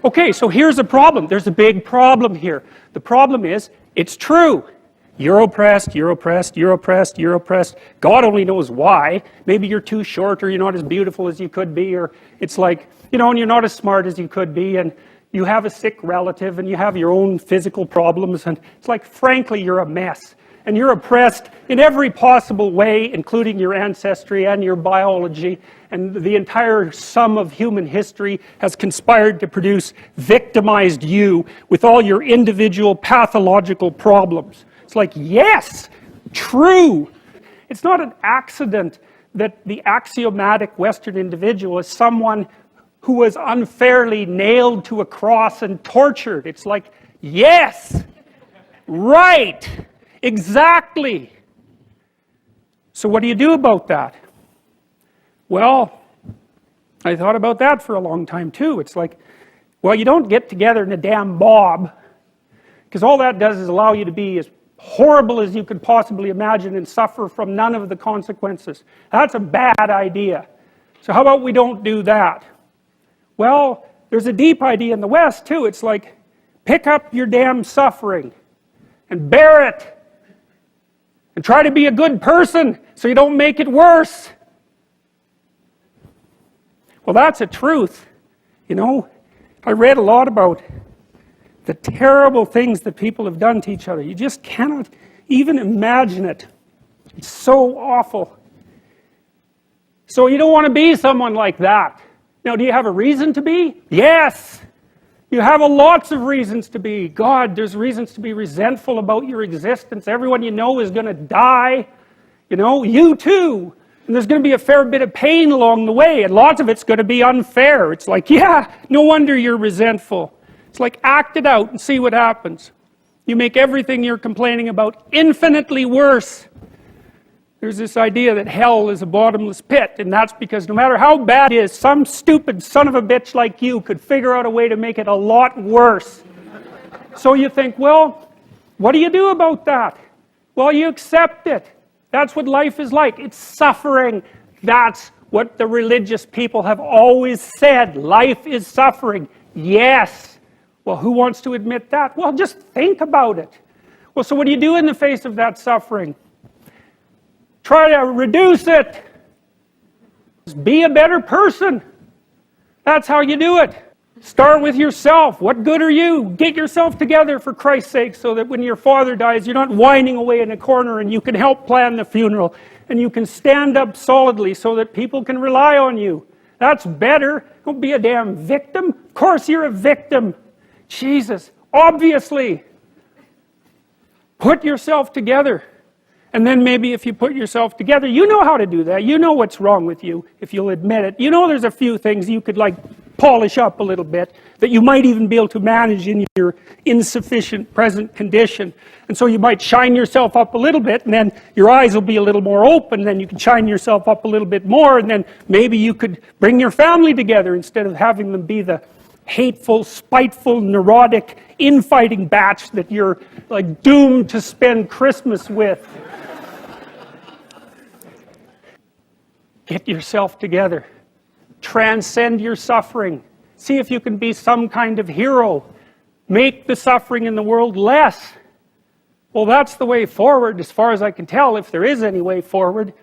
Okay, so here's the problem. There's a big problem here. The problem is, it's true. You're oppressed, you're oppressed, you're oppressed, you're oppressed. God only knows why. Maybe you're too short, or you're not as beautiful as you could be, or it's like, you know, and you're not as smart as you could be, and you have a sick relative, and you have your own physical problems, and it's like, frankly, you're a mess. And you're oppressed in every possible way, including your ancestry and your biology, and the entire sum of human history has conspired to produce victimized you with all your individual pathological problems. It's like, yes, true. It's not an accident that the axiomatic Western individual is someone who was unfairly nailed to a cross and tortured. It's like, yes, right, exactly. So what do you do about that? Well, I thought about that for a long time too. It's like, well, you don't get together in a damn mob, because all that does is allow you to be as horrible as you could possibly imagine and suffer from none of the consequences. That's a bad idea. So how about we don't do that? Well, there's a deep idea in the West too. It's like, pick up your damn suffering and bear it and try to be a good person so you don't make it worse. Well, that's a truth. You know, I read a lot about the terrible things that people have done to each other. You just cannot even imagine it. It's so awful. So you don't want to be someone like that. Now, do you have a reason to be? Yes. You have lots of reasons to be. God, there's reasons to be resentful about your existence. Everyone you know is going to die. You know, you too. And there's going to be a fair bit of pain along the way, and lots of it's going to be unfair. It's like, yeah, no wonder you're resentful. It's like, act it out and see what happens. You make everything you're complaining about infinitely worse. There's this idea that hell is a bottomless pit, and that's because no matter how bad it is, some stupid son of a bitch like you could figure out a way to make it a lot worse. So you think, well, what do you do about that? Well, you accept it. That's what life is like. It's suffering. That's what the religious people have always said. Life is suffering. Yes. Well, who wants to admit that? Well, just think about it. Well, so what do you do in the face of that suffering? Try to reduce it. Be a better person. That's how you do it. Start with yourself. What good are you? Get yourself together, for Christ's sake, so that when your father dies, you're not whining away in a corner, and you can help plan the funeral, and you can stand up solidly so that people can rely on you. That's better. Don't be a damn victim. Of course you're a victim. Jesus, obviously. Put yourself together. And then maybe if you put yourself together, you know how to do that. You know what's wrong with you, if you'll admit it. You know there's a few things you could like polish up a little bit, that you might even be able to manage in your insufficient present condition. And so you might shine yourself up a little bit, and then your eyes will be a little more open, and then you can shine yourself up a little bit more, and then maybe you could bring your family together instead of having them be the hateful, spiteful, neurotic, infighting batch that you're like doomed to spend Christmas with. Get yourself together. Transcend your suffering. See if you can be some kind of hero. Make the suffering in the world less. Well, that's the way forward, as far as I can tell, if there is any way forward.